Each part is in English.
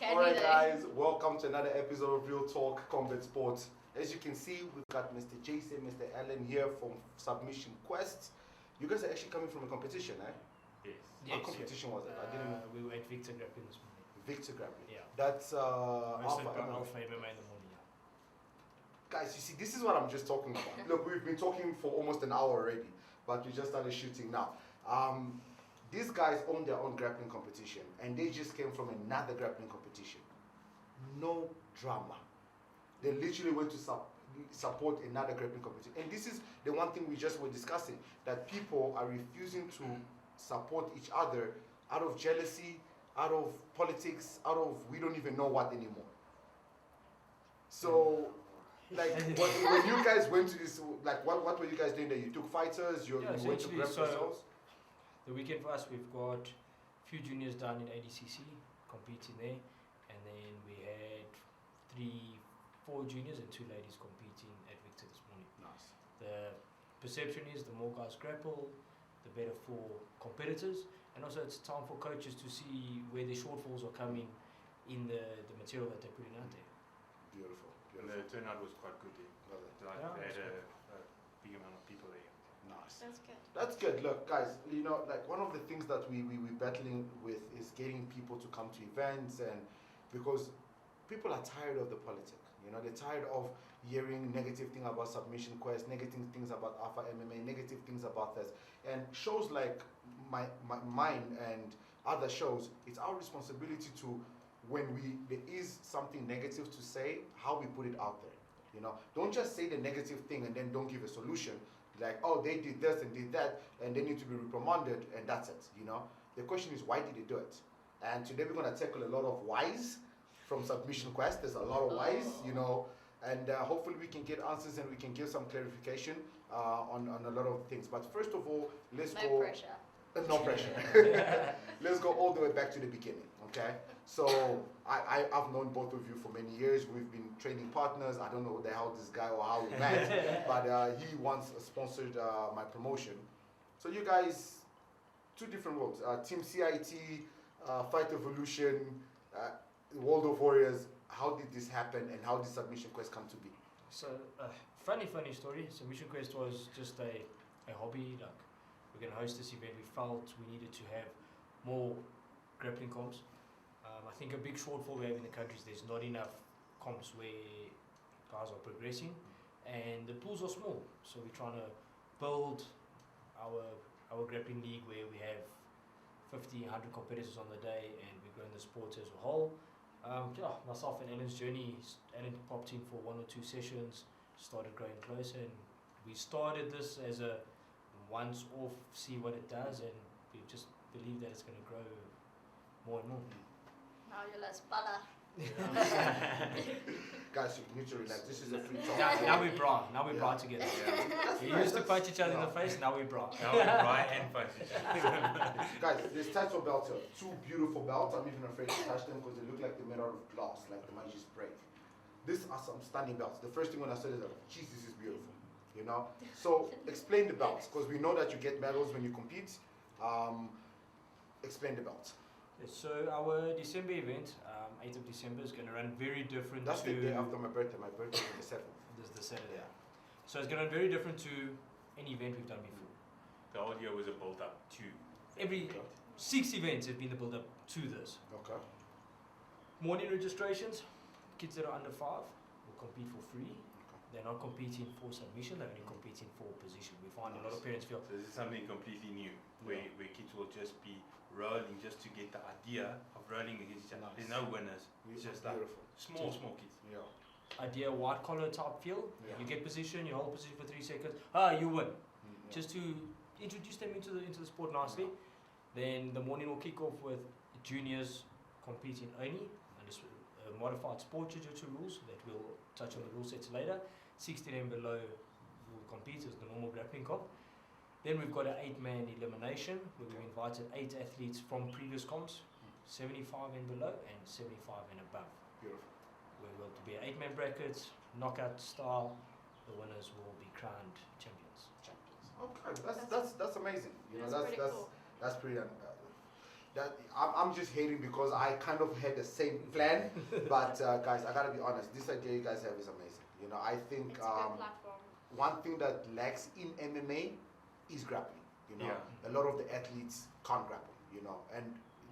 Alright guys, welcome to another episode of Real Talk Combat Sports. As you can see, we've got Mr. Jason, Mr. Allen here from Submission Quest. You guys are actually coming from a competition, eh? Yes. What competition was it? I didn't know. We were at Victor Grappling this morning. Victor Grappling? Yeah. That's Alpha Alpha MMA in the morning, yeah. Guys, you see, this is what I'm just talking about. Look, we've been talking for almost an hour already, but we just started shooting now. These guys own their own grappling competition, and they just came from another grappling competition. No drama. They literally went to support another grappling competition. And this is the one thing we just were discussing, that people are refusing to support each other out of jealousy, out of politics, out of we don't even know what anymore. So, like, when you guys went to this, like, what were you guys doing there? You took fighters, you went to grab yourselves? The weekend for us, we've got a few juniors down in ADCC competing there, and then we had 4 juniors and 2 ladies competing at Victor this morning. Nice. The perception is the more guys grapple, the better for competitors, and also it's time for coaches to see where the shortfalls are coming in the material that they're putting out there. Beautiful. And the turnout was quite good there. They had a big amount of people there. Nice. That's good. That's good. Look, guys, you know, like one of the things that we're battling with is getting people to come to events, and because people are tired of the politics. You know, they're tired of hearing negative things about Submission Quest, negative things about Alpha MMA, negative things about this. And shows like mine and other shows, it's our responsibility to, when there is something negative to say, how we put it out there. You know, don't just say the negative thing and then don't give a solution. Like, oh, they did this and did that, and they need to be reprimanded, and that's it. You know, the question is, why did they do it? And today we're going to tackle a lot of whys from Submission Quest. There's a lot of whys, you know, and hopefully we can get answers and we can give some clarification on a lot of things. But first of all, let's go. No pressure. No pressure. Let's go all the way back to the beginning, okay? So I've known both of you for many years. We've been training partners. I don't know who the hell this guy or how we met, but he once sponsored my promotion. So you guys, 2 different worlds. Team CIT, Fight Evolution, World of Warriors. How did this happen, and how did Submission Quest come to be? So, funny story. Submission Quest was just a hobby. Like, we're going to host this event. We felt we needed to have more grappling comps. I think a big shortfall we have in the country is there's not enough comps where guys are progressing, and the pools are small. So we're trying to build our grappling league where we have 50, 100 competitors on the day, and we're growing the sport as a whole. Myself and Alan's journey, Alan popped in for 1 or 2 sessions, started growing closer, and we started this as a once-off, see what it does, and we just believe that it's going to grow more and more. Now you're less butter. Guys, you need to relax. This is a free talk. Now we're bra together. We used to punch each other in the face, now we're bra. Now we bra and punch each other. Guys, there's types of belts here. 2 beautiful belts. I'm even afraid to touch them because they look like they're made out of glass, like they might just break. These are some stunning belts. The first thing when I said is like, geez, this is beautiful. You know? So explain the belts, because we know that you get medals when you compete. Explain the belts. So our December event, 8th of December, is going to run very different. That's the day after my birthday. My birthday is the 7th. This is the Saturday. Yeah. So it's going to run very different to any event we've done before. The whole year was a build up to Every 6 events have been the build up to this. Okay. Morning registrations, kids that are under 5 will compete for free. They're not competing for submission, they're only competing for position. We find a lot of parents feel. So this is something completely new, where kids will just be rolling just to get the idea of rolling against each other. There's no winners. It's just like small kids. Yeah. Idea white collar type feel. Yeah. You get position, you hold position for 3 seconds. You win. Yeah. Just to introduce them into the sport nicely. Then the morning will kick off with juniors competing only under modified sport jiu-jitsu rules that we'll touch on the rule sets later. 16 and below will compete as the normal grappling comp. Then we've got an 8-man elimination where we've invited 8 athletes from previous comps, 75 and below and 75 and above. Beautiful. Where will be 8-man brackets, knockout style. The winners will be crowned champions. Okay, that's amazing. You know, That's pretty cool. That's pretty. I'm just hating because I kind of had the same plan. But guys, I gotta be honest. This idea you guys have is amazing. You know, I think It's a good platform. one thing that lacks in MMA is grappling. You know, a lot of the athletes can't grapple. You know, and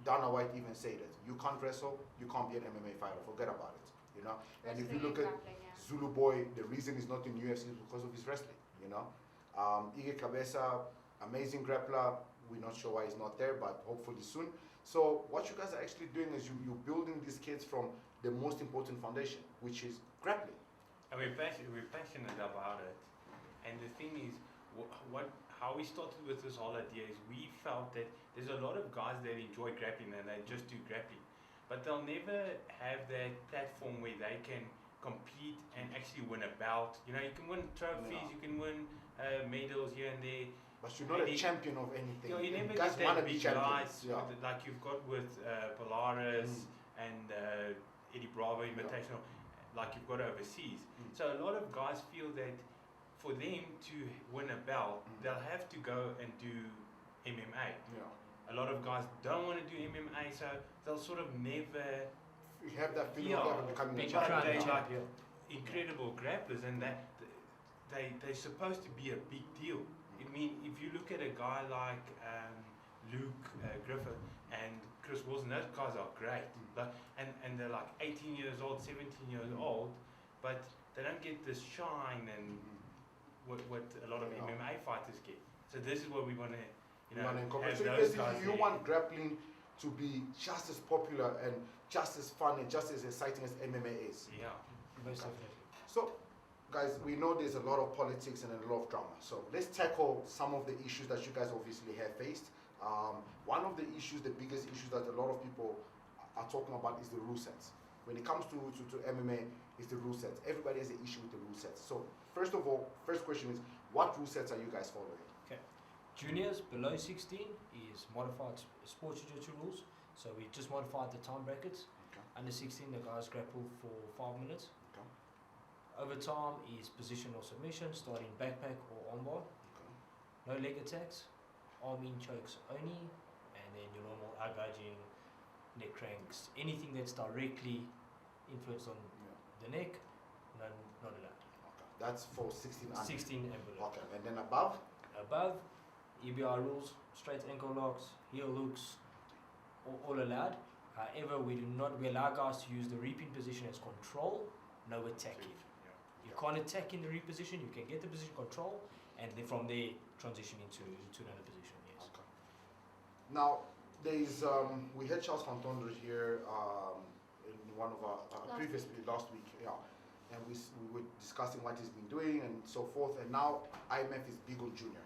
Dana White even said it. You can't wrestle, you can't be an MMA fighter. Forget about it. You know, and if you look at Zulu Boy, the reason he's not in UFC is because of his wrestling. You know, Ige Cabeza, amazing grappler. We're not sure why he's not there, but hopefully soon. So what you guys are actually doing is you're building these kids from the most important foundation, which is grappling. And we're passionate about it. And the thing is, how we started with this whole idea is we felt that there's a lot of guys that enjoy grappling and they just do grappling, but they'll never have that platform where they can compete and actually win a bout. You know, you can win trophies, you can win medals here and there. But you're not a champion of anything. You never guys get that big champions. guys like you've got with Polaris and Eddie Bravo Invitational, like you've got overseas. So a lot of guys feel that for them to win a belt, they'll have to go and do MMA. A lot of guys don't want to do MMA, so they'll sort of never. You have that feeling of becoming a champion. champion. They're like incredible grapplers, and they're supposed to be a big deal. I mean, if you look at a guy like Luke Griffith and Chris Wilson, those guys are great. Like, and they're like 18 years old, 17 years old, but they don't get this shine and what a lot of MMA fighters get. So this is what we want to, have so those guys. You want grappling to be just as popular and just as fun and just as exciting as MMA is. Yeah, most definitely. So, guys, we know there's a lot of politics and a lot of drama. So let's tackle some of the issues that you guys obviously have faced. One of the issues, the biggest issues that a lot of people are talking about is the rule sets. When it comes to MMA, it's the rule sets. Everybody has an issue with the rule sets. So first of all, first question is, what rule sets are you guys following? Okay. Juniors below 16 is modified sports jiu-jitsu rules. So we just modified the time brackets. Okay. Under 16, the guys grapple for 5 minutes. Okay. Overtime is position or submission, starting backpack or armbar. Okay. No leg attacks, arm in chokes only, and then your normal eye gouging, neck cranks, anything that's directly influenced on the neck, not allowed. Okay. That's for 16 and 16 and below. Okay, and then above? Above, EBR rules, straight ankle locks, heel hooks, all allowed. However, we allow guys to use the reaping position as control, no attacking. You can't attack in the reap position, you can get the position control, and then from there transition into another position, yes. Okay. Now, there's, we had Charles Van Tonder here in one of our last week, and we were discussing what he's been doing and so forth, and now IMF is big on junior.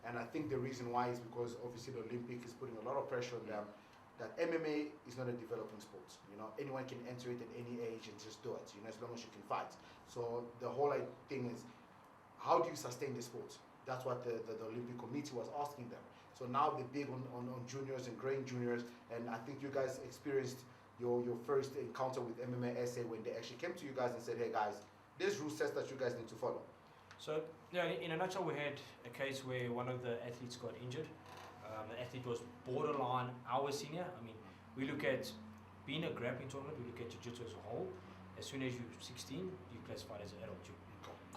And I think the reason why is because obviously the Olympic is putting a lot of pressure on them, that MMA is not a developing sport. You know, anyone can enter it at any age and just do it, you know, as long as you can fight. So the whole thing is, how do you sustain the sport? That's what the Olympic Committee was asking them. So now they're big on juniors and growing juniors, and I think you guys experienced your first encounter with MMA SA when they actually came to you guys and said, hey guys, there's rule sets that you guys need to follow. So, in a nutshell, we had a case where one of the athletes got injured. The athlete was borderline our senior. I mean, we look at being a grappling tournament, we look at jiu-jitsu as a whole. As soon as you're 16, you're classified as an adult. You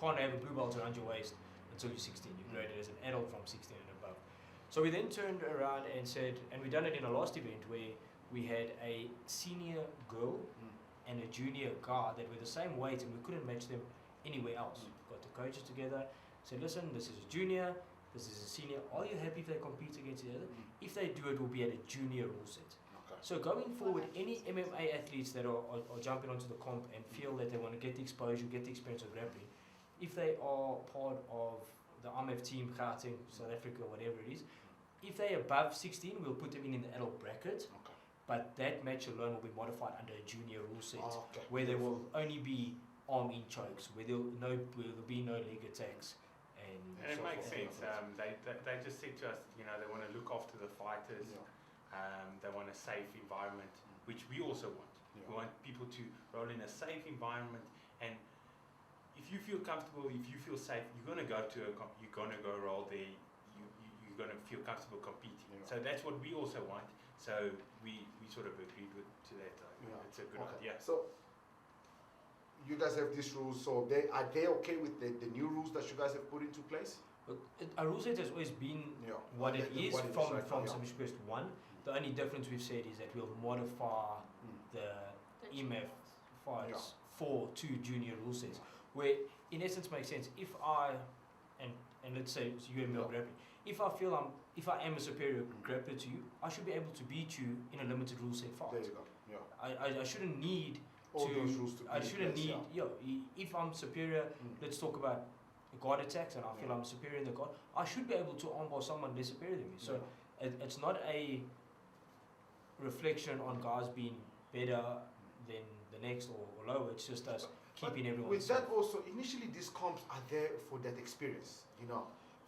can't have a blue belt around your waist until you're 16. You're graded as an adult from 16 and above. So we then turned around and said, and we done it in a last event where we had a senior girl and a junior guy that were the same weight, and we couldn't match them anywhere else. Got the coaches together, said, listen, this is a junior, this is a senior. Are you happy if they compete against each other? If they do, it will be at a junior rule set. Okay. So going forward, any MMA athletes that are jumping onto the comp and feel that they want to get the exposure, get the experience of grappling, if they are part of the IMF team, Gauteng, South Africa, whatever it is, if they're above 16, we'll put them in the adult bracket. Okay. But that match alone will be modified under a junior rule set, Okay. where there will only be arm in chokes, where there'll be no leg attacks, and it so makes forth. sense. They just said to us, they want to look after the fighters. They want a safe environment, which we also want. We want people to roll in a safe environment, and if you feel comfortable, if you feel safe, you're gonna go roll there. You're gonna feel comfortable competing. So that's what we also want. So we sort of agreed to that. It's a good idea. So you guys have these rules. So are they okay with the new rules that you guys have put into place? But our rule set has always been what it is from Submission Quest 1. The only difference we've said is that we'll modify the EMF files for 2 junior rule sets, where in essence makes sense. If I and let's say it's you and me grappling, if I am a superior grappler to you, I should be able to beat you in a limited rule set fight. There you go. Yeah. I shouldn't need all those rules to be I shouldn't in place, need if I'm superior, let's talk about guard attacks, and I feel I'm superior in the guard, I should be able to armbar someone less superior than me. So it's not a reflection on guys being better than the next or lower. It's just us keeping everyone with safe. that also, initially these comps are there for that experience,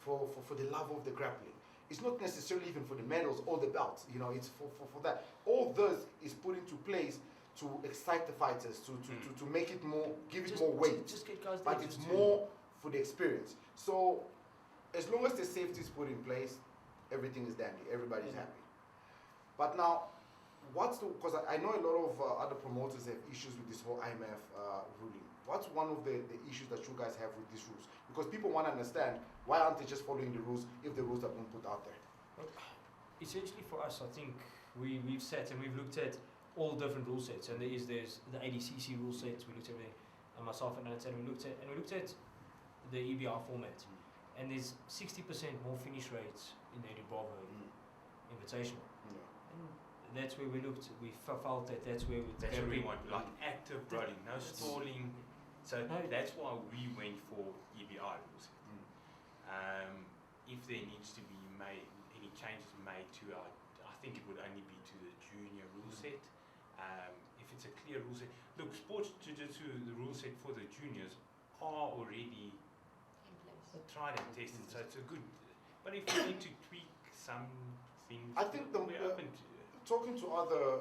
for the love of the grappling. It's not necessarily even for the medals or the belts, it's for that. All this is put into place to excite the fighters, to make it more, give it more weight. Just get guys but it's more for the experience. So as long as the safety is put in place, everything is dandy, everybody's happy. But now, because I know a lot of other promoters have issues with this whole IMF ruling. What's one of the issues that you guys have with these rules? Because people want to understand, why aren't they just following the rules if the rules have been put out there? Essentially for us, I think we've sat and we've looked at all different rule sets, and there's the ADCC rule sets. We looked at everything, and myself and Anton, we looked at the EBR format, and there's 60% more finish rates in the Eddie Bravo Invitational. And that's where we looked. We felt that's where we want, like active rolling, no stalling. So that's why we went for EBR rules. If there needs to be any changes made to I think it would only be to the junior rule set. If it's a clear rule set, look, sports jiu-jitsu, the rule set for the juniors are already In place. tried and tested, so it's a good. But if we need to tweak some things, I think we're open to. Talking to other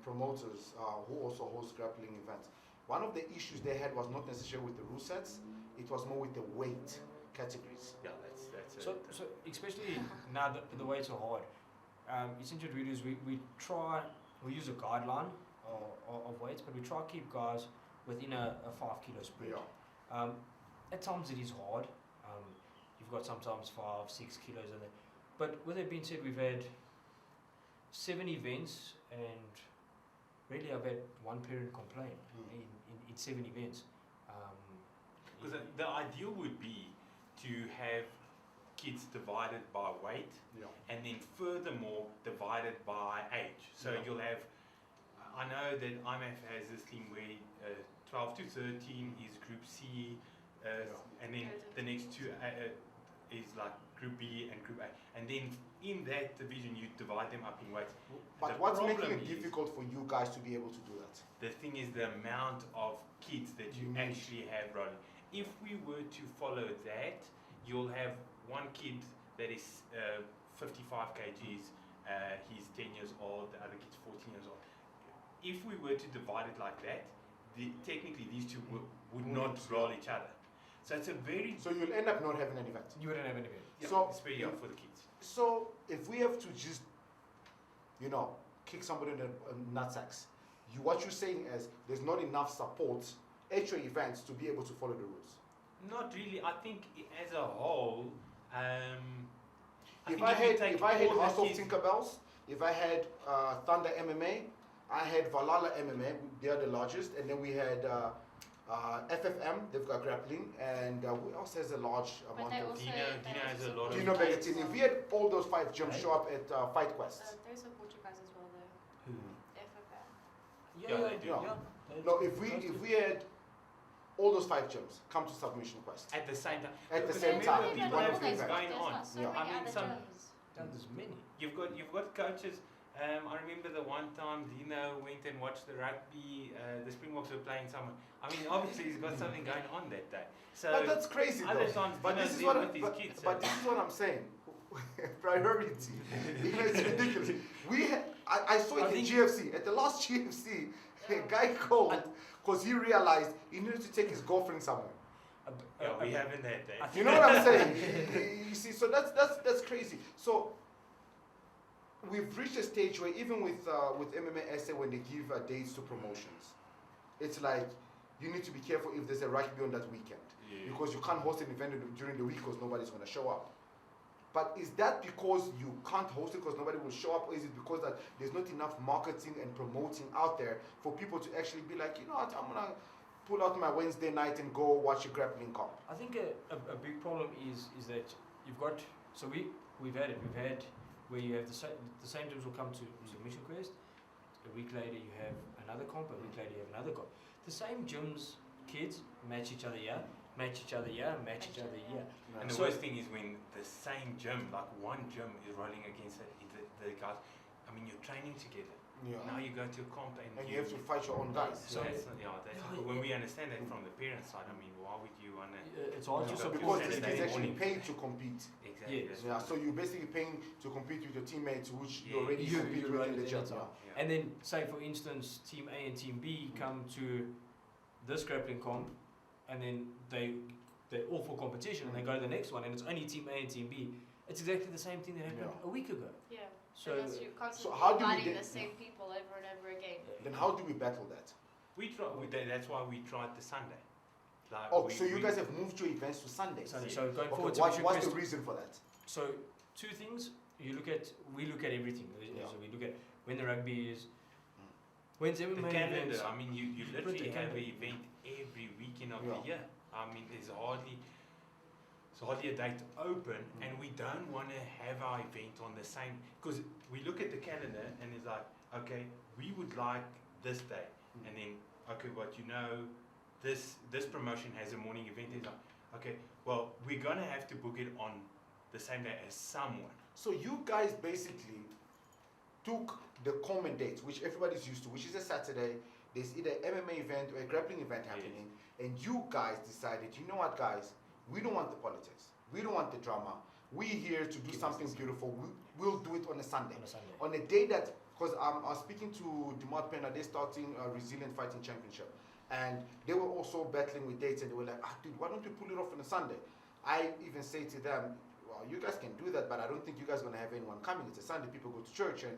promoters who also host grappling events, one of the issues they had was not necessarily with the rule sets, it was more with the weight categories. Yeah, that's so especially now the weights are hard. Essentially what we do is we use a guideline of weights, but we try to keep guys within a 5 kilo spread. At times it is hard. You've got sometimes 5, 6 kilos in there. But with that being said, we've had 7 events, and really I've had one parent complain in 7 events. Because the ideal would be to have kids divided by weight, and then furthermore divided by age. So you'll have, I know that IMF has this thing where 12 to 13 is Group C, and then the next 2 is like Group B and Group A. And then in that division you divide them up in weights. But what's making it difficult for you guys to be able to do that? The thing is the amount of kids that you actually have rolling. If we were to follow that, you'll have one kid that is 55 kgs, he's 10 years old, the other kid's 14 years old. If we were to divide it like that, technically these two would not roll each other. So it's a very... So you'll end up not having an event. You wouldn't have an event. Yeah, so it's very hard for the kids. So if we have to just, kick somebody in the nutsacks, what you're saying is there's not enough support at your events to be able to follow the rules. Not really. I think as a whole, if I had House of Tinkerbells, if I had Thunder MMA, I had Valhalla MMA, they are the largest, and then we had FFM, they've got grappling, and who else has a large amount of... Dino has a lot of... Dino Begattini. If we had all those 5 gyms show up at Fight Quest. There's a Portuguese as well though. FFM. Yeah, they do. No, if we had all those 5 gyms come to Submission Quest at the same time. at the same time, one of the things events. going on. Yeah. I mean, There's many. You've got coaches. I remember the one time Dino went and watched the rugby. The Springboks were playing someone. I mean, obviously he's got something going on that day. So But that's crazy though. other times But Dino's this is there what with his kids. but this is what I'm saying. Priority. It's ridiculous. I saw it in GFC. At the last GFC, a guy called because he realized he needed to take his girlfriend somewhere. yeah, we haven't had that. You know what I'm saying? You see, so that's crazy. So we've reached a stage where even with MMA SA, when they give dates to promotions, it's like you need to be careful if there's a rugby on that weekend because you can't host an event during the week because nobody's going to show up. But is that because you can't host it because nobody will show up, or is it because that there's not enough marketing and promoting out there for people to actually be like, you know what, I'm gonna pull out my Wednesday night and go watch a grappling comp? I think a big problem is that you've got, so we've had where you have the same gyms will come to Mission Quest, a week later you have another comp, a week later you have another comp. The same gyms, kids match each other here, match each other here, match each other here. And the worst thing is when the same gym, like one gym is rolling against the guys. I mean, you're training together. Yeah. Now you go to a comp and you have to fight your own guys. So when we understand that from the parent side, I mean, why would you want to? It's hard So to because this Saturday is actually morning. paid to compete. Exactly. Yes. Yeah, so you're basically paying to compete with your teammates, which you Yeah, already you- compete you with run in the it gym. in, Yeah. And then, say for instance, Team A and Team B come to this grappling comp, and then they're all for competition, and they go to the next one, and it's only Team A and Team B. It's exactly the same thing that happened a week ago. Yeah. So Unless you're constantly how do we inviting get- the same people over and over again. Then how do we battle that? We try. That's why we tried the Sunday. Like Oh, so you guys have moved your events to Sundays. So, Yeah. so going Okay, forward to what's Mission the Quest, reason for that? so two things. We look at everything. Yeah. So we look at when the rugby is, when's The MMA calendar. events. I mean, you Put the literally have calendar. an event every weekend of Yeah. the year. I mean, there's hardly a date open, and we don't want to have our event on the same, because we look at the calendar and it's like, okay, we would like this day, and then okay, but you know, this promotion has a morning event. It's like, okay, well, we're gonna have to book it on the same day as someone. So you guys basically took the common dates, which everybody's used to, which is a Saturday. There's either MMA event or a grappling event happening, and you guys decided, you know what, guys, we don't want the politics, we don't want the drama. We're here to do something beautiful. We'll do it on a Sunday, On a Sunday. on a day that, because I was speaking to Demar Pena, they're starting a Resilient Fighting Championship, and they were also battling with dates, and they were like, dude, why don't we pull it off on a Sunday? I even say to them, well, you guys can do that, but I don't think you guys are going to have anyone coming. It's a Sunday, people go to church and.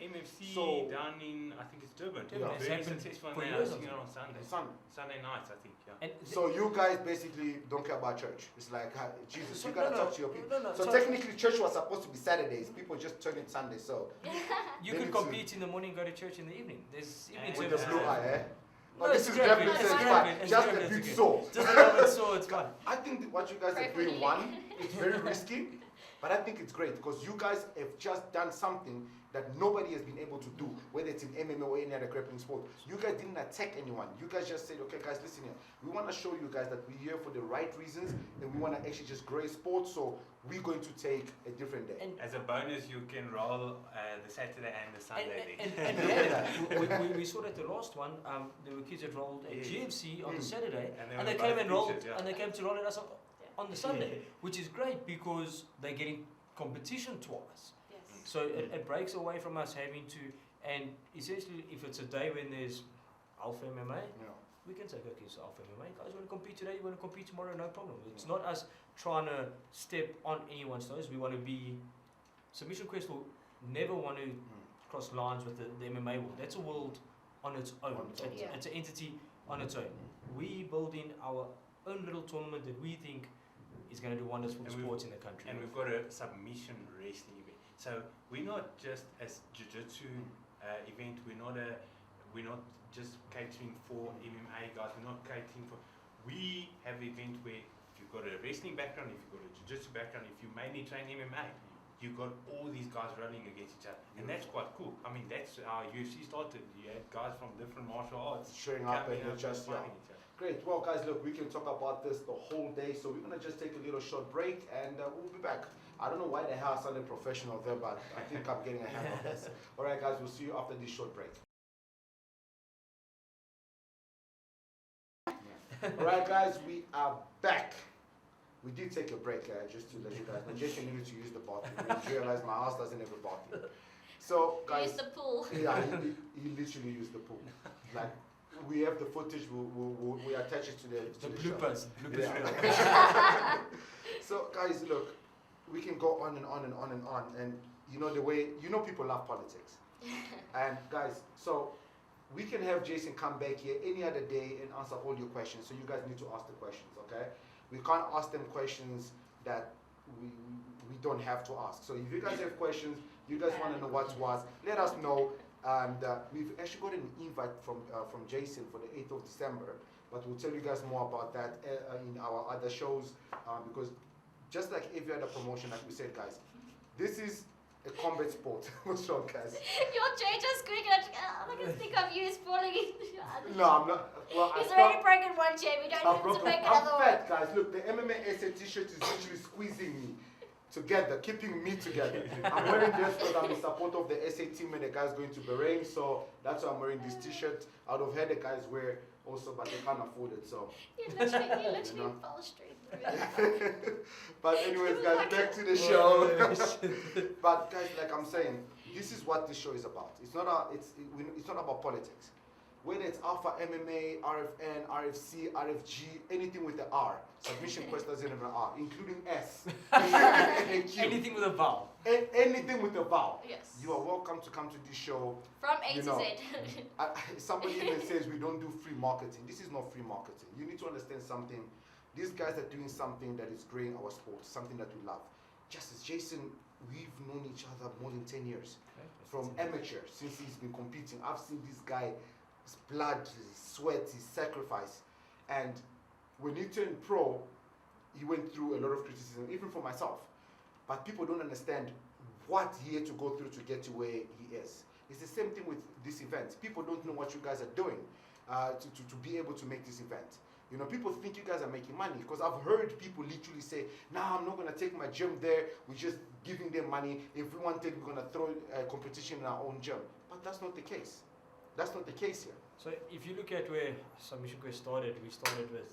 MFC So- down in, I think it's Durban. Durban, it's Very happened successful, for and years they're on hosting it on Sunday. Sunday nights, I think. Yeah. And So you guys basically don't care about church. It's like, Jesus, So you gotta no, talk to your people. no, So technically, church was supposed to be Saturdays. People just turn it Sunday. So you Then could it's a- compete in the morning, go to church in the evening. There's evening With with the services. blue eye, eh? No, Oh, this it's is grabbing, grabbing. it's It's grabbing, fine. it's Just grabbing, a it's bit okay. sore. Just a little bit sore, it's fine. I think that what you guys Pray are for doing, me. one, it's very risky, but I think it's great because you guys have just done something that nobody has been able to do, whether it's in MMA or any other grappling sport. You guys didn't attack anyone. You guys just said, okay, guys, listen here. We want to show you guys that we're here for the right reasons and we want to actually just grow a sport, so we're going to take a different day. And As a bonus, you can roll the Saturday and the Sunday. then. we saw that the last one, there were kids that rolled at Yes. GFC on the Saturday, And they and were they came both and rolled, featured, yeah. and they came to roll at us on the Sunday, Yeah. which is great because they're getting competition twice. Yes. So it breaks away from us having to, and essentially, if it's a day when there's Alpha MMA, Yeah. we can say, okay, so Alpha MMA, guys want to compete today, you want to compete tomorrow, no problem. It's not us trying to step on anyone's toes. We want to be, Submission Quest will never want to cross lines with the MMA world. That's a world on its own. On its own. Yeah. It's an entity on its own. We building our own little tournament that we think is going to do wonders for the And we've- sports in the country. And we've got a submission wrestling event. So we're not just as jiu-jitsu event. We're not just catering for MMA guys. We're not catering for. We have an event where if you've got a wrestling background, if you've got a jiu-jitsu background, if you mainly train MMA, you've got all these guys running against each other, and that's quite cool. I mean, that's how UFC started. You had guys from different martial arts Showing up coming and up just, yeah. fighting each other. Great. Well, guys, look, we can talk about this the whole day, so we're going to just take a little short break and we'll be back. I don't know why the hell I sounded professional there, but I think I'm getting a hang of this. All right, guys, we'll see you after this short break. All right, guys, we are back. We did take a break, just to let you guys know. Jason needed to use the bathroom. We realized my house doesn't have a bathroom. So, You guys, use the pool. yeah, he literally used the pool. Like, we have the footage, we attach it to the show. bloopers Yeah. reel. So guys, look, we can go on and on and on and on, and you know the way people love politics. And guys, so we can have Jason come back here any other day and answer all your questions. So you guys need to ask the questions, okay? We can't ask them questions that we don't have to ask. So if you guys have questions, you guys want to know what's what, let us know. And we've actually got an invite from Jason for the 8th of December, but we'll tell you guys more about that in our other shows, because just like every other promotion, like we said, guys, this is a combat sport. What's wrong, guys? Your chair just squeaking. I can think of you falling into the other. No, I'm not. Well, He's already broken one chair. We don't need to break another I'm one. fat, guys. Look, the MMA SA t-shirt is literally squeezing me together, keeping me together. I'm wearing this because I'm in support of the SA team and the guys going to Bahrain, so that's why I'm wearing this t-shirt. I would have had the guys wear also, but they can't afford it, so. You literally fell straight through it. But anyways, guys, back to the show. But guys, like I'm saying, this is what this show is about. It's not about politics. Whether it's Alpha MMA, RFN, RFC, RFG, anything with the R. Submission quest doesn't have an R, including S. and Q. Anything with a vowel. Anything with a vowel. Yes. You are welcome to come to this show. From A to Z. Somebody even says we don't do free marketing. This is not free marketing. You need to understand something. These guys are doing something that is growing our sport, something that we love. Just as Jason, we've known each other more than 10 years. From amateur, since he's been competing. I've seen this guy, his blood, his sweat, his sacrifice. And when he turned pro, he went through a lot of criticism, even for myself. But people don't understand what he had to go through to get to where he is. It's the same thing with this event. People don't know what you guys are doing to be able to make this event. You know, people think you guys are making money, because I've heard people literally say, "Nah, I'm not going to take my gym there. We're just giving them money. If we want it, we're going to throw a competition in our own gym." But that's not the case. That's not the case here. So if you look at where Submission Quest started, we started with,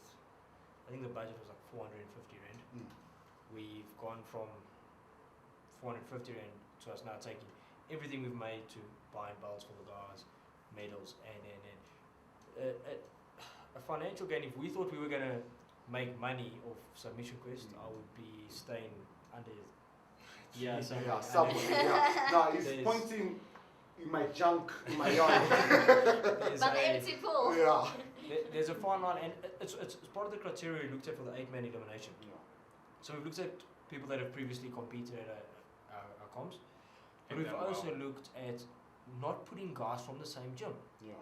I think the budget was like 450 Rand. We've gone from 450 Rand to us now taking everything we've made to buying belts for the guys, medals, and a financial gain. If we thought we were going to make money off Submission Quest, I would be staying under. Yeah, somewhere. Yeah. No, he's pointing in my junk, in my yard. But the empty pool. Yeah. There's a fine line, and it's part of the criteria we looked at for the 8-man elimination. Yeah. So we've looked at people that have previously competed at our comps, but And we've done also well. looked at not putting guys from the same gym. Yeah.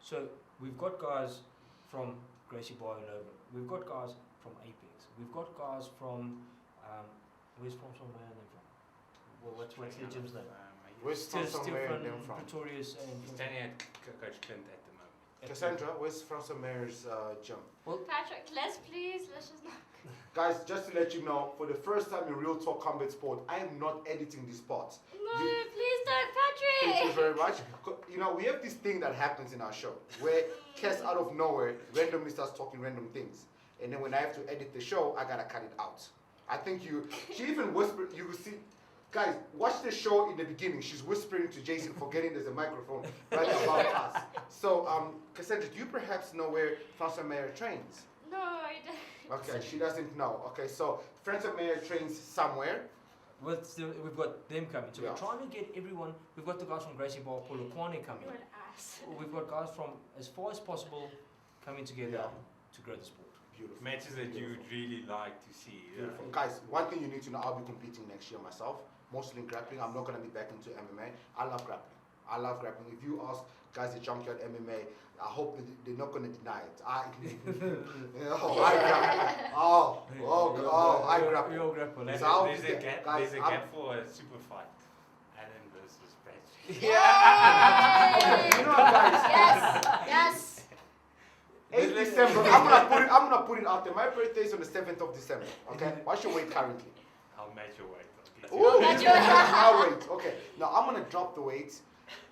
So we've got guys from Gracie Bar and over. We've got guys from Apex. We've got guys from where's from somewhere they're from? Well, what's the gym's name? Where's Still somewhere from them from? Pretorius and He's standing at Coach Clint at the moment. Cassandra, where's Francois Mayor's gym? Patrick, let's just not. Guys, just to let you know, for the first time in Real Talk Combat Sport, I am not editing this part. No, You- please don't, Patrick. Thank you very much. You know, we have this thing that happens in our show where Cass out of nowhere randomly starts talking random things. And then when I have to edit the show, I gotta cut it out. I think she even whispered, you will see, guys, watch the show in the beginning. She's whispering to Jason, forgetting there's a microphone right about us. So, Cassandra, do you perhaps know where Francois Mayer trains? No, I don't. Okay, she doesn't know. Okay, so Francois Mayer trains somewhere. we've got them coming. So Yeah. we're trying to get everyone. We've got the guys from Gracie Bar, Paulo Kwane coming. You're an ass. We've got guys from as far as possible coming together to grow the sport. Beautiful. Matches that you would really like to see. Beautiful. Guys, one thing you need to know, I'll be competing next year myself, mostly in grappling. I'm not going to be back into MMA. I love grappling. I love grappling. If you ask guys at Junkyard MMA, I hope that they're not going to deny it. I grapple. I grapple. We all grapple. There's, So I'll there's be a there. gap, Guys, there's a I'm- gap for a super fight. Alan versus Patrick. You know what, guys? Yes. 8th December. I'm gonna put it out there. My birthday is on the 7th of December. Okay. What's your weight currently? I'll match your weight. Ooh, Match your weight. I'll wait. Okay. Now I'm gonna drop the weight.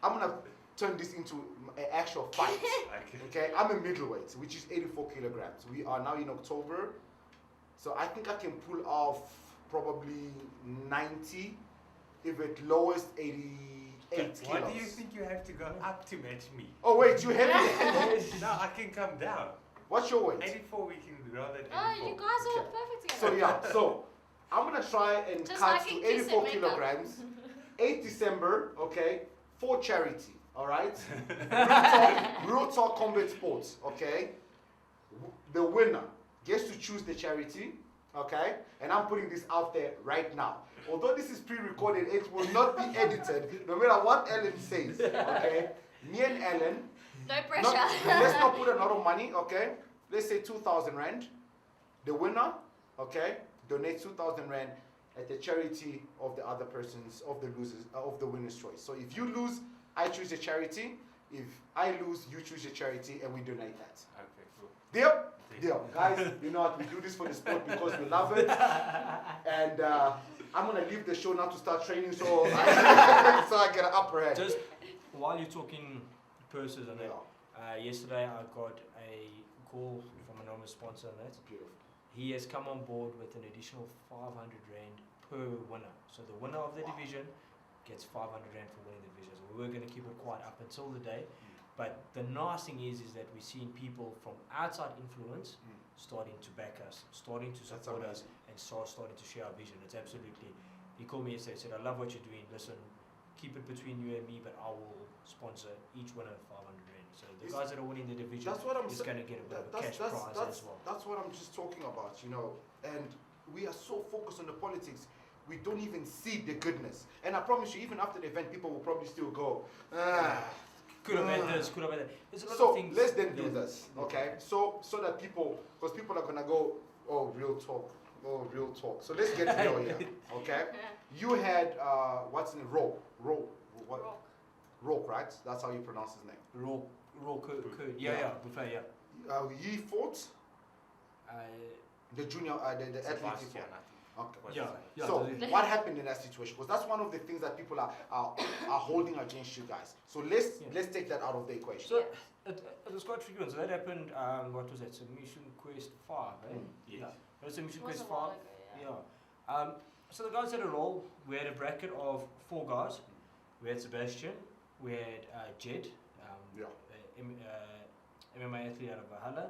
I'm gonna turn this into an actual fight. Okay. I'm a middleweight, which is 84 kilograms. We are now in October, so I think I can pull off probably 90, if at lowest 88 kilos. What do you think you have to go up to match me? Oh wait, you heavy? No, I can come down. What's your weight? 84 we can rather than Oh, 84. you guys are Okay. perfect So together. yeah, so I'm gonna try and Just cut like to in Kiss It 84 makeup. kilograms. 8th December, okay, for charity, all right? Real talk combat sports, okay? The winner gets to choose the charity, okay? And I'm putting this out there right now. Although this is pre-recorded, it will not be edited, no matter what Ellen says, okay? Me and Ellen, No pressure. let's not put a lot of money, okay? Let's say 2,000 rand. The winner, okay, donate 2,000 rand at the charity of the other person's, of the losers, of the winner's choice. So if you lose, I choose a charity. If I lose, you choose a charity, and we donate that. Okay, cool. Deal? Deal. Guys, you know what? We do this for the sport because we love it. And I'm going to leave the show now to start training so I get an upper hand. Just while you're talking purses and that, Yeah. yesterday I got a call from an enormous sponsor and that. Beautiful. He has come on board with an additional 500 rand per winner. So the winner of the division gets 500 rand for winning the division. So we were going to keep it quiet up until the day. But the nice thing is that we're seeing people from outside influence starting to back us, starting to That's support us, amazing. and starting to share our vision. It's absolutely. He called me yesterday and said, "I love what you're doing. Listen, keep it between you and me, but I will sponsor each winner 500 rand." So the guys that are winning the division That's what I'm is saying. going to get a bit of a cash prize as well. That's what I'm just talking about, you know. And we are so focused on the politics, we don't even see the goodness. And I promise you, even after the event, people will probably still go, Could have had this, could have had that. There's a lot So of things. let's then do this, okay? So that people, because people are gonna go, oh, real talk, oh, real talk. So let's get real here, okay? You had what's in Roke, what? Rock. Roke, right? That's how you pronounce his name. Raw Kurt. Yeah. Yeah, buffet, yeah. He fought Uh, the junior, the athlete. He Sebastian, fought. I think. Okay. yeah. So what happened in that situation? Because that's one of the things that people are holding against you guys. So let's take that out of the equation. So it was quite tricky one. So that happened. What was that? Submission Quest 5, eh? Yes. Yeah. That was Submission Was Quest a while 5. ago, Yeah. So the guys had a role. We had a bracket of 4 guys. We had Sebastian. We had Jed. MMA athlete out of Valhalla.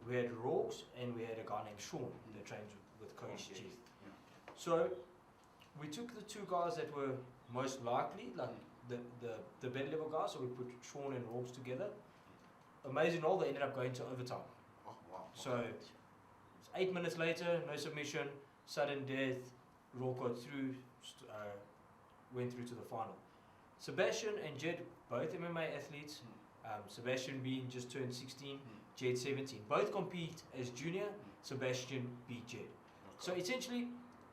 We had Rorks, and we had a guy named Sean that trains with Coach G. So we took the 2 guys that were most likely, like the bed level guys. So we put Sean and Rorks together. Amazing role. They ended up going to overtime. Oh, wow. So 8 minutes later, no submission, sudden death. Rourke got through, went through to the final. Sebastian and Jed, both MMA athletes. Sebastian being just turned 16, Jed 17. Both compete as junior. Sebastian beat Jed. So essentially,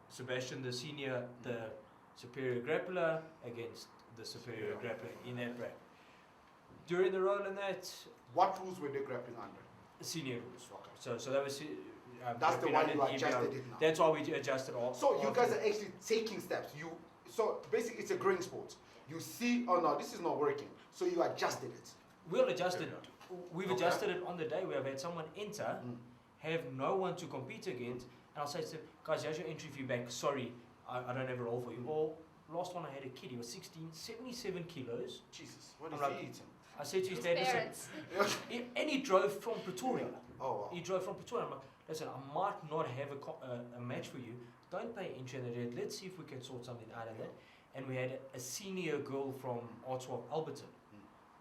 Sebastian, the senior, the superior grappler against the superior grappler in that bracket. During the roll in that, What rules were they grappling under? senior rules. Okay. So that was. That's the grappling one under you the adjusted EBR. it now. That's why we adjusted all. So you guys are actually taking steps. So basically it's a growing sport. You see, oh no, this is not working. So you adjusted it. We'll adjust it. We've Okay. adjusted it on the day. We have had someone enter, have no one to compete against, and I'll say to them, guys, here's your entry fee back. Sorry, I don't have a role for you. Or last one I had a kid, he was 16, 77 kilos. Jesus, what is I'm he like- eating? I said to his His dad, listen, parents. and he drove from Pretoria. Oh wow. He drove from Pretoria. I'm like, listen, I might not have a match for you. Don't pay entry on the day. Let's see if we can sort something out of that. And we had a senior girl from R12 Alberton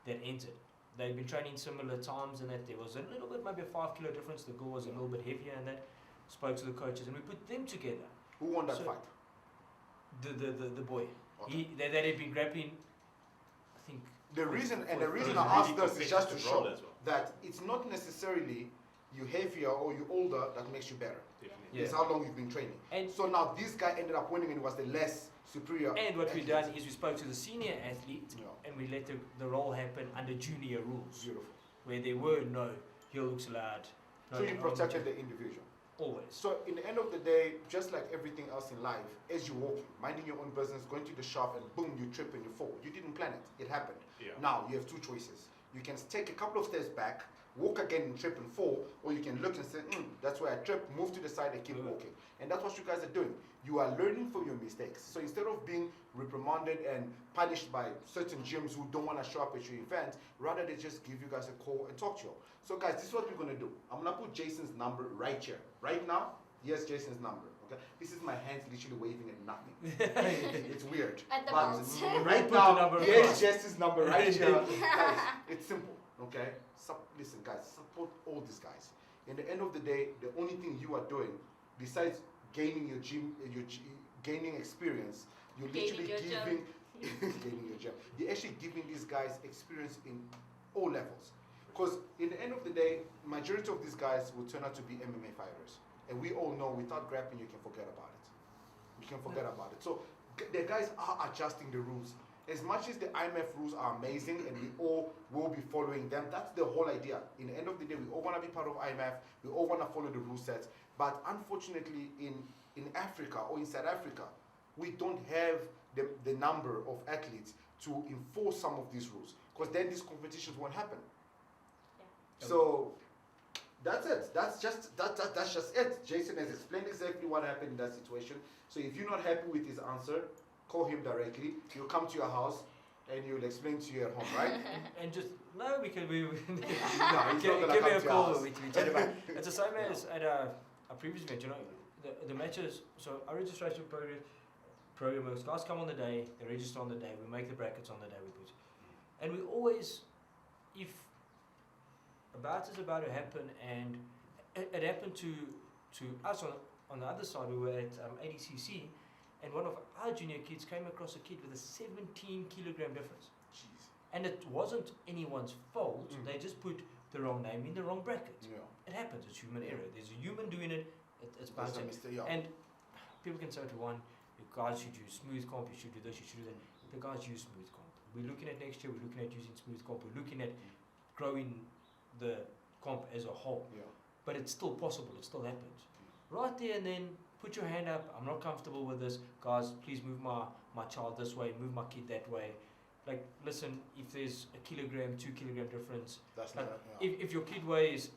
that entered. They'd been training similar times and that there was a little bit, maybe a 5 kilo difference. The girl was a little bit heavier and that. Spoke to the coaches and we put them together. Who won that So- fight? The boy. Okay. That had been grappling, I think. The reason I really asked this is just to competitive show role as well. that it's not necessarily you heavier or you older that makes you better. Definitely. It's how long you've been training. And So now this guy ended up winning and he was the less superior. And what we athlete. done is we spoke to the senior athlete Yeah. and we let the role happen under junior rules, Beautiful. where there were no heel hooks allowed. No So you arm protected check. the individual. Always. So in the end of the day, just like everything else in life, as you're walking, minding your own business, going to the shop and boom, you trip and you fall. You didn't plan it. It happened. Yeah. Now you have 2 choices. You can take a couple of steps back, walk again and trip and fall, or you can look and say, that's where I tripped, move to the side and keep walking. And that's what you guys are doing. You are learning from your mistakes. So instead of being reprimanded and punished by certain gyms who don't want to show up at your event, rather they just give you guys a call and talk to you. So guys, this is what we're going to do. I'm going to put Jason's number right here. Right now, here's Jason's number. Okay, this is my hands literally waving at nothing. It's weird. At the But mount. right Put the now, number here's across. Jesse's number right here. Guys, it's simple. Okay, listen, guys, support all these guys. In the end of the day, the only thing you are doing, besides gaining your gaining experience, you're Gaining literally your giving gaining your job. You're actually giving these guys experience in all levels. Because in the end of the day, majority of these guys will turn out to be MMA fighters. And we all know without grappling, you can forget about it. You can forget about it. So the guys are adjusting the rules. As much as the IMF rules are amazing and we all will be following them, that's the whole idea. In the end of the day, we all want to be part of IMF. We all want to follow the rule sets. But unfortunately, in Africa or in South Africa, we don't have the number of athletes to enforce some of these rules. Because then these competitions won't happen. So that's it. That's just it. Jason has explained exactly what happened in that situation. So if you're not happy with his answer, call him directly. He'll come to your house and he'll explain to you at home, right? And just no, we can he's give not me gonna a come to your call. house. We chat about. It's the same as at a previous event. You know, the matches. So our registration program is guys come on the day, they register on the day, we make the brackets on the day we put, and we always, if a bout is about to happen, and it happened to us on the other side. We were at ADCC, and one of our junior kids came across a kid with a 17-kilogram difference. Jeez. And it wasn't anyone's fault. They just put the wrong name in the wrong bracket. Yeah. It happens. It's human error. There's a human doing it. It's bound That's a to. mistake, yeah. And people can say to one, you guys should use smooth comp. You should do this. You should do that. The guys use smooth comp. We're looking at next year. We're looking at using smooth comp. We're looking at growing the comp as a whole. Yeah. But it's still possible. It still happens. Right there and then, put your hand up. I'm not comfortable with this. Guys, please move my child this way. Move my kid that way. Like, listen, if there's a kilogram, 2 kilogram difference, That's like, not, yeah. if your kid weighs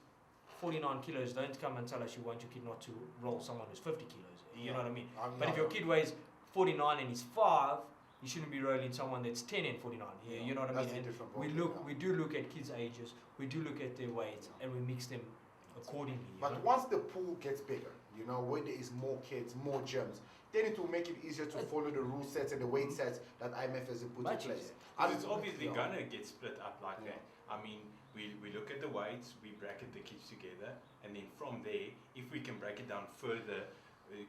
49 kilos, don't come and tell us you want your kid not to roll someone who's 50 kilos. You know what I mean? But if your kid weighs 49 and he's 5, you shouldn't be rolling someone that's 10 and 49. You know what I That's mean? a And different we problem, we do look at kids' ages, we do look at their weights, and we mix them accordingly. you But know? once the pool gets bigger, you know, where there is more kids, more gyms, then it will make it easier to follow the rule sets and the weight sets that IMF has put in Much place. easier. And it's obviously Yeah. gonna get split up like Yeah. that. I mean, we look at the weights, we bracket the kids together, and then from there, if we can break it down further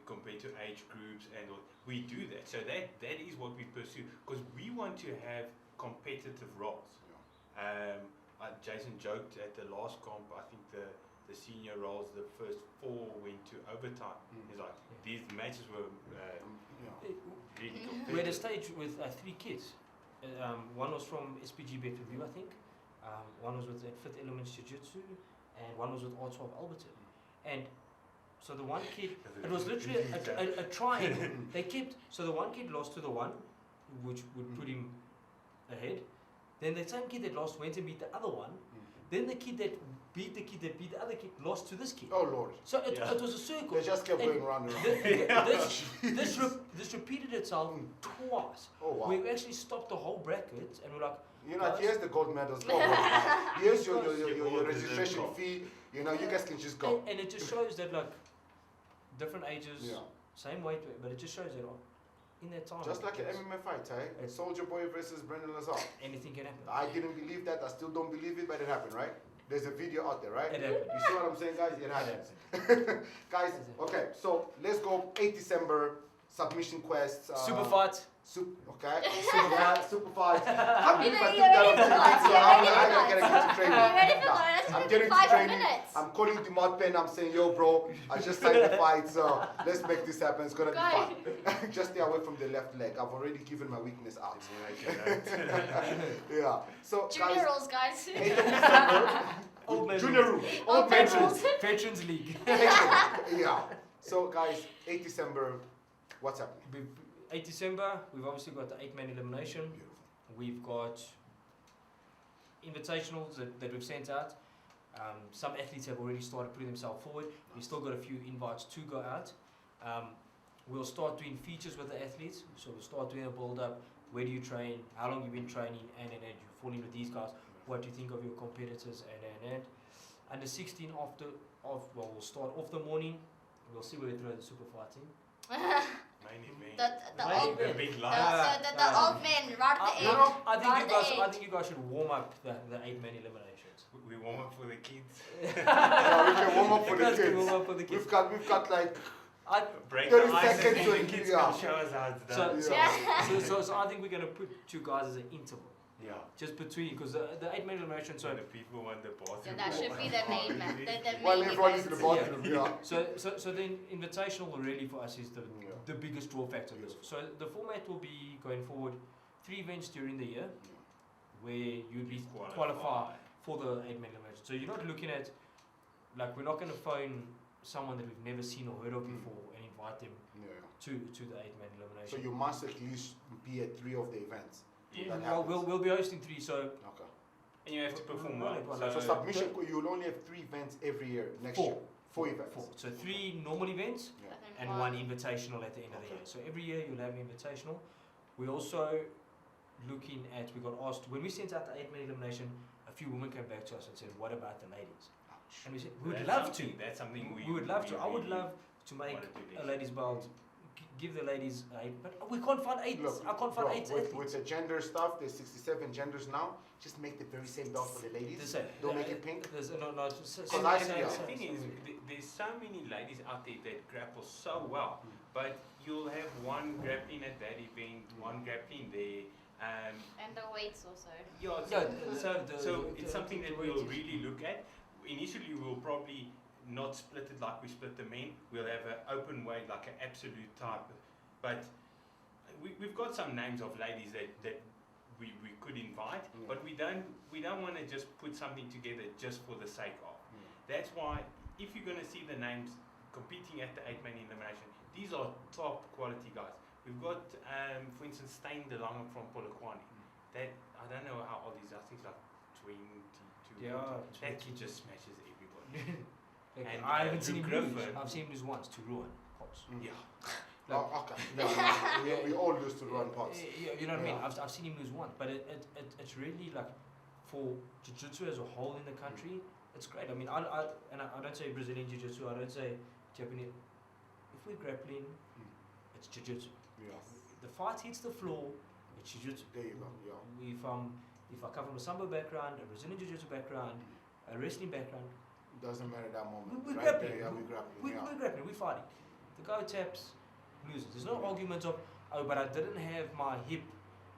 compared to age groups and all, we do that. So that is what we pursue, because we want to have competitive roles. Jason joked at the last comp, I think the senior roles, the first 4 went to overtime. He's like, these matches were really competitive. We had a stage with 3 kids. One was from SPG Bet Review, I think. One was with the Fifth Elements Jiu-Jitsu, and one was with Arts of Alberton. And so the one kid, it was literally a triangle. They kept, so the one kid lost to the one, which would put him ahead. Then the same kid that lost went and beat the other one. Then the kid that beat the other kid lost to this kid. Oh Lord. So it was a circle. They just kept And going round and round. This repeated itself twice. Oh wow. We actually stopped the whole bracket and we're like, You know, guys, here's the gold medals. Oh, here's your Guys, registration fee. You know, you guys can just go. and it just shows that like different ages, Yeah. same weight, but it just shows that in that time, Just like an it's- MMA fight, eh? It's- Soldier Boy versus Brendan Lazar. anything can happen. I didn't believe that. I still don't believe it, but it happened, right? There's a video out there, right? It happened. You see what I'm saying, guys? It happened. Guys, okay, so let's go 8 December, submission quest. Super fight. Okay, super fight. I'm You doing know, my you're ready for that, so you're I'm ready for gonna get into training. Are you ready for Nah, that? That's I'm been getting to 5 training. minutes. I'm calling Dumont Pen. I'm saying, yo, bro, I just signed the fight, so let's make this happen. It's gonna be fun. Just stay away from the left leg. I've already given my weakness out. Yeah. So, Junior guys, rules, guys. 8th of December. Old man Junior rules. rule. Old Old man veterans. rules. Veterans League. Yeah. So, guys, 8th December. What's happening? 8 December, we've obviously got the 8-man elimination. Beautiful. We've got invitationals that we've sent out. Some athletes have already started putting themselves forward. We've still got a few invites to go out. We'll start doing features with the athletes. So we'll start doing a build-up. Where do you train? How long you've been training? And you fall in with these guys. What do you think of your competitors? And. Under 16 we'll start off the morning. We'll see where we throw the super fight team. Main event. the Main old event. big the, lights. the old men right the you end. know, I think you guys should warm up the 8-man eliminations. We warm up for the kids. yeah, we can warm up for You the guys can warm kids. up for the kids. We've got like I, Break 30 the ice seconds and to- the kids yeah. can show us how it's So- done. yeah. so I think we're gonna put you guys as an interval, Yeah. just between, because the 8-man elimination. So So the people want the bathroom. So that should be the main man. The while main everyone is in event. the bathroom, yeah. so then invitational really for us is Yeah. the biggest draw factor of this. So the format will be going forward 3 events during the year where you'd be qualify for the 8-man elimination. So you're not looking at, like, we're not going to phone someone that we've never seen or heard of before and invite them Yeah. to the 8-man So elimination. you must at least be at 3 of the events. Yeah. That Well, happens. we'll be hosting 3, so Okay. And you have to perform Well, well. well, So submission, you'll only have 3 events every year next 4. year. 4 events. 4. So 3 normal events Yeah. and 1 invitational at the end of the Okay. year. So every year you'll have an invitational. We're also looking at, we got asked, when we sent out the 8-man elimination, a few women came back to us and said, what about the ladies? And we said, we would That's love to. something- That's something We would love to. I would really love to make wanna do a this. ladies' belt, give the ladies 8, but we can't find 8. Look, I can't find bro, 8 with athletes. the gender stuff, there's 67 genders now. Just make the very same belt for the The ladies. same. Don't make it pink. There's, no, just Because And I the see, yeah. thing is, there's so many ladies out there that grapple so well, Mm. but you'll have one grappling at that event, one grappling there. And the weights also. Yeah, Yeah, so it's something the that weight we'll is- really look at. Initially, we'll probably not split it like we split the men. We'll have an open weight, like an absolute type. But we've got some names of ladies that we could invite, Yeah. but we don't want to just put something together just for the sake of. Yeah. That's why if you're going to see the names competing at the 8-man elimination, these are top quality guys. We've got, for instance, Stein de Lange from Polokwane. That I don't know how old he is. I think he's like 22. Yeah, That kid just smashes everybody. Like, And, I haven't seen him Luke lose. Griffin. I've seen him lose once to Rowan Pops. Mm. Yeah. Oh, okay. No, we all used to run pots. You know what I mean? Yeah. I've seen him lose once, but it's really like for jiu-jitsu as a whole in the country, it's great. I mean, I don't say Brazilian jiu-jitsu, I don't say Japanese. If we're grappling, it's jiu-jitsu. Yeah. The fight hits the floor, it's jiu-jitsu. There you go. Yeah. If I come from a sambo background, a Brazilian jiu-jitsu background, a wrestling background, Doesn't matter that moment. we're right grappling. there, yeah, we're grappling. We're grappling, we're fighting. The guy who taps loses. There's no argument of, oh, but I didn't have my hip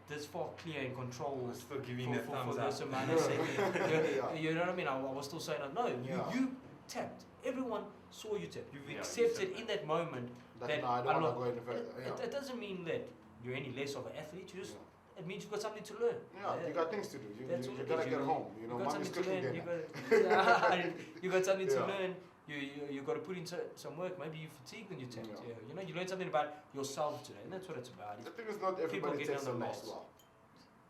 this far clear and controlled We're still giving for, the for, thumbs for up. this amount of seconds. Yeah. You know what I mean? I was still saying, no, Yeah. you tapped. Everyone saw you tap. You've Yeah, you accepted said in that. that moment. That, That no, I I don't want know- to go any further. Yeah. It doesn't mean that you're any less of an athlete. You just, Yeah. it means you've got something to learn. Yeah, you got things to do. You That's all you it gotta is. get You- home. You know, got mommy's something to cooking learn. dinner. You got something to Yeah. learn. You got to put in some work. Maybe you fatigued when you tapped. Yeah. You know, you learn something about yourself today, and that's what it's about. The thing is, not everybody getting takes on a the loss mats. well.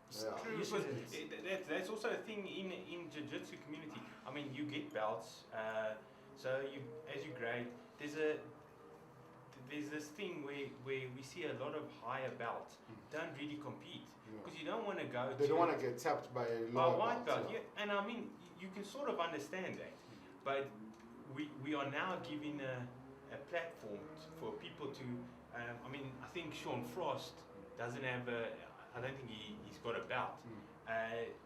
It's Yeah. True, You but should- that's also a thing in jiu-jitsu community. I mean, you get belts, so you as you grade, there's this thing where we see a lot of higher belts don't really compete Yeah. because you don't want to go They to don't want to get tapped by a by lower white belt. belt. Yeah, and I mean you can sort of understand that, but we are now giving a platform for people to. I mean, I think Sean Frost doesn't have a. I don't think he's got a belt.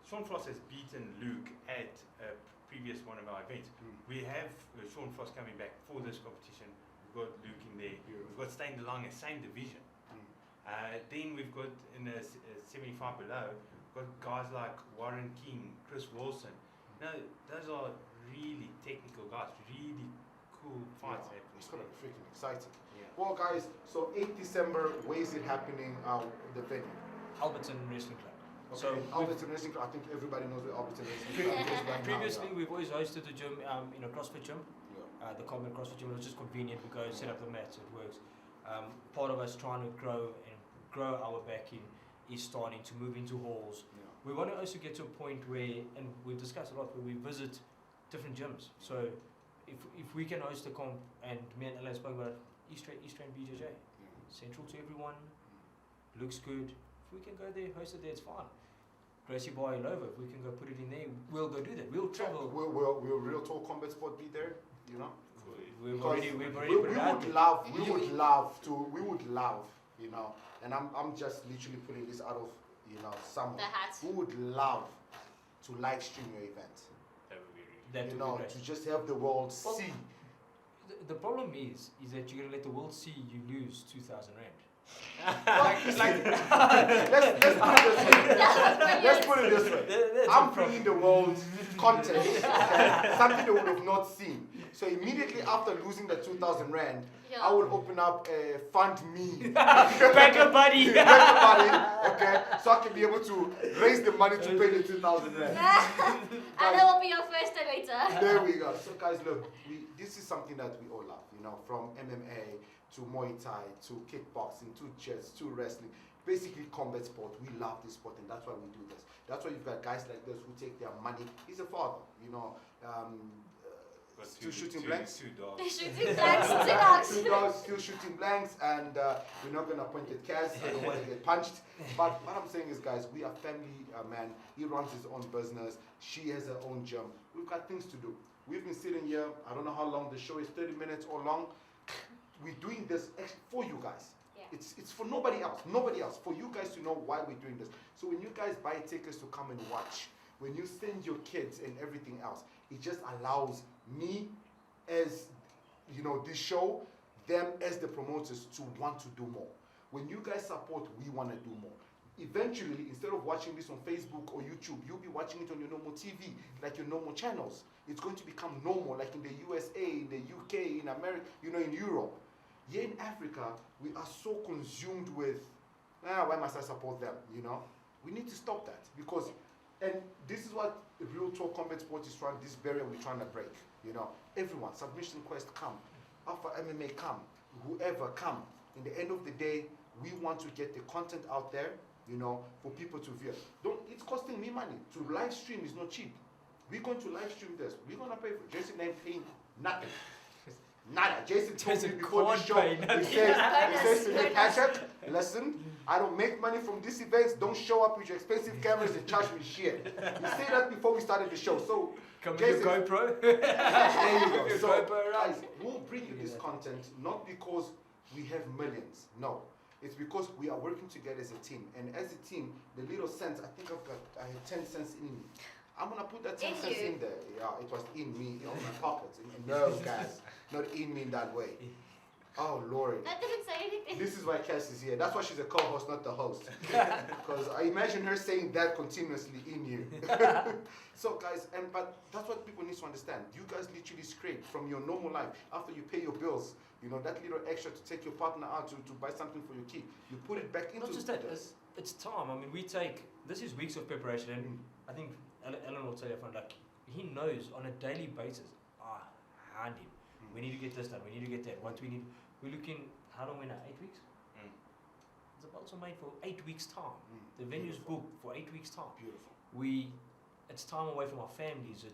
Sean Frost has beaten Luke at a previous one of our events. We have Sean Frost coming back for this competition. We've got Luke in there. We've got Stein de Lange, same division. Then we've got in the 75 below, we've got guys like Warren King, Chris Wilson. Now, those are really technical guys, really cool fights. Yeah, happening it's gonna there. be freaking exciting. Yeah. Well, guys, so 8th December, where is it happening? The venue. Alberton Wrestling Club. Okay. So Alberton Wrestling Club. I think everybody knows where Alberton Wrestling Club is right now. previously, we've always hosted a gym in a CrossFit gym. Yeah. The common CrossFit gym. It was just convenient. We go set up the mats. It works. Part of us trying to grow our backing is starting to move into halls. Yeah. We want to also get to a point where, and we've discussed a lot, where we visit different gyms. So if we can host a comp, and me and Ellen spoke about East End BJJ, central to everyone, looks good. If we can go there, host it there, it's fine. Gracie Bar Ilova, if we can go put it in there, we'll go do that. We'll travel. Will Real Talk Combat Sport be there? You know? We've Because already we put it out would there. love, you know, and I'm just literally putting this out of, you know, someone. The hat. We would love to live stream your event. That would be really That You would be know, great. to just help the world Well, see. The problem is that you're gonna let the world see you lose 2,000 rand. Let's put it this way. Let's put it this way. I'm bringing the world content, okay? Something they would have not seen. So immediately after losing the 2,000 rand, I will open up a fund me. Back a buddy. Okay, so I can be able to raise the money to pay the 2,000 rand. And that will be your first donator. There we go. So guys, look, this is something that we all love, you know, from MMA to Muay Thai to kickboxing to chess to wrestling, basically combat sport. We love this sport, and that's why we do this. That's why you've got guys like this who take their money. He's a father, you know. Still shooting blanks. 2 dogs. Shooting blanks, 2 dogs. 2 dogs still shooting blanks, and we're not gonna point at Kaz. I don't want to get punched. But what I'm saying is, guys, we are family man. He runs his own business. She has her own gym. We've got things to do. We've been sitting here. I don't know how long the show is. 30 minutes or long. We're doing this for you guys. Yeah. It's for nobody else. Nobody else. For you guys to know why we're doing this. So when you guys buy tickets to come and watch, when you send your kids and everything else, it just allows me as, you know, this show, them as the promoters to want to do more. When you guys support, we want to do more. Eventually, instead of watching this on Facebook or YouTube, you'll be watching it on your normal TV, like your normal channels. It's going to become normal, like in the USA, in the UK, in America, you know, in Europe. Here in Africa, we are so consumed with, why must I support them, you know? We need to stop that, because, and this is what Real Talk Combat Sport is trying, this barrier we're trying to break, you know? Everyone, Submission Quest, come. Alpha MMA, come. Whoever, come. In the end of the day, we want to get the content out there, you know, for people to view. It's costing me money. To live stream is not cheap. We're going to live stream this. We're going to pay for it. Jason ain't paying nothing. Nada. Jason told me before the show, he says to me, Patrick, listen, I don't make money from these events. Don't show up with your expensive cameras and charge me shit. He said that before we started the show. So, Come Jason, with your GoPro. there you go. Your So, GoPro guys, we'll bring you this content not because we have millions. No. It's because we are working together as a team. And as a team, the little cents, I had 10 cents in me. I'm going to put that 10 cents in there. Yeah, it was in me, in my pockets. No, guys, not in me in that way. Oh, Lord. That didn't say anything. This is why Cass is here. That's why she's a co-host, not the host. Because I imagine her saying that continuously in you. So, guys, but that's what people need to understand. You guys literally scrape from your normal life after you pay your bills. You know, that little extra to take your partner out to buy something for your kid. You put it back into Not just that, it's time. I mean, this is weeks of preparation, and I think Alan will tell you, like, he knows on a daily basis, hand him. We need to get this done, we need to get that. We're looking, how long we're now, 8 weeks? The belts are made for 8 weeks' time. The venue's booked for 8 weeks' time. Beautiful. It's time away from our families,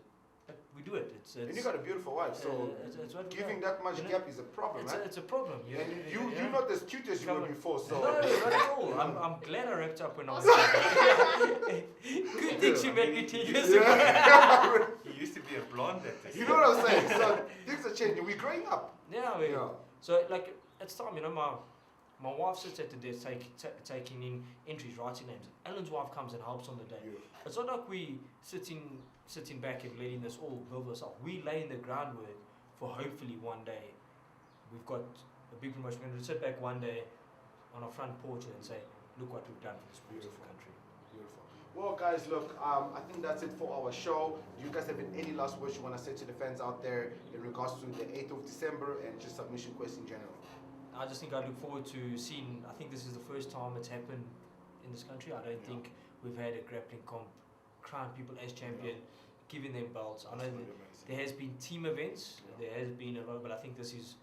but we do it. And you got a beautiful wife, so it's what giving that much gap is a problem, right? It's a problem. And you're not as cute as you were before, so. No, not at all. I'm glad I wrapped up when I was good thing she made me 10 years ago. He used to be a blonde at this. You know what I'm saying? So things are changing. We're growing up. Yeah, So like it's time, you know, my wife sits at the desk taking in entries, writing names. Alan's wife comes and helps on the day. Beautiful. It's not like we sitting back and letting this all build us up. We lay in the groundwork for hopefully one day we've got a big promotion. We're going to sit back one day on our front porch and say, look what we've done for this beautiful country. Beautiful. Well, guys, look, I think that's it for our show. Do you guys have any last words you want to say to the fans out there in regards to the 8th of December and just Submission Quest in general? I just think I look forward to seeing, I think this is the first time it's happened in this country. I don't think we've had a grappling comp crown people as champion, giving them belts. I know there has been team events, there has been a lot, but I think this is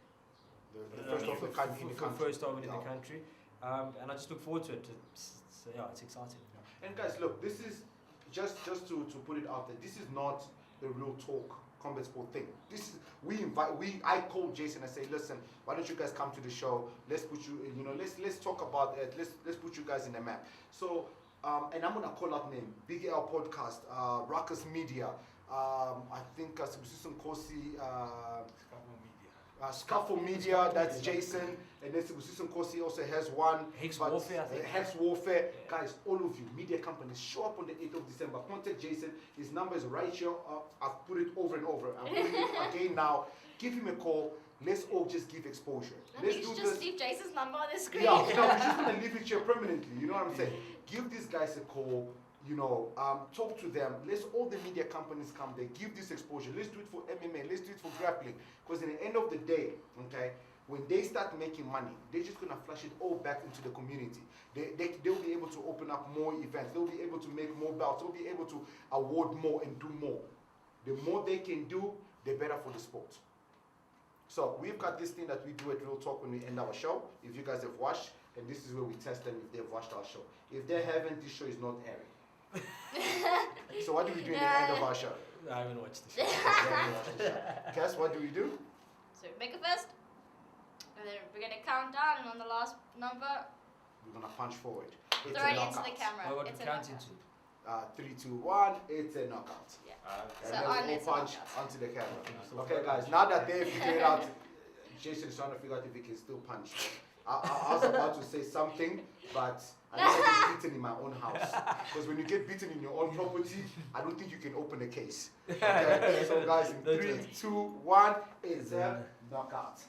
the first of the country in the country. First time in the country. And I just look forward to it. It's exciting. And guys, look, this is just to put it out there. This is not a Real Talk Combat Sport thing. This is I called Jason and say, listen, why don't you guys come to the show? Let's put you, let's talk about it. Let's put you guys in the map. So and I'm gonna call out name Big L Podcast, Ruckus Media. I think Subsistent Kosi. Scuffle Media, that's Jason. And then Sibusiso Nkosi also has one. Hex but, Warfare, I think. Hex Warfare. Yeah. Guys, all of you, media companies, show up on the 8th of December. Contact Jason. His number is right here. I've put it over and over. I'm putting it again now. Give him a call. Let's all just give exposure. Let's do just this. leave Jason's number on the screen. Yeah, no, we're just gonna leave it here permanently. You know what I'm saying? Give these guys a call. You know, talk to them. Let's all the media companies come there. Give this exposure. Let's do it for MMA. Let's do it for grappling. Because in the end of the day, okay, when they start making money, they're just gonna flush it all back into the community. They'll be able to open up more events. They'll be able to make more belts. They'll be able to award more and do more. The more they can do, the better for the sport. So we've got this thing that we do at Real Talk when we end our show. If you guys have watched, and this is where we test them if they've watched our show. If they haven't, this show is not airing. So what do we do in the end of our show? I haven't watched the show. Cass, what do we do? So make a fist. And then we're gonna count down, and on the last number, We're gonna punch forward. It's throw a it into knockout. the camera. What It's to a count knockout. into? 3, 2, 1. It's a knockout. Yeah. And So then on, we'll it's a punch knockout. onto the camera. So Okay, guys. Now that they've figured it out, Jason's trying to figure out if he can still punch. I was about to say something, but I don't want to get beaten in my own house. Because when you get beaten in your own property, I don't think you can open a case. Okay? So, guys, in 3, 2, 1, it's a knockout.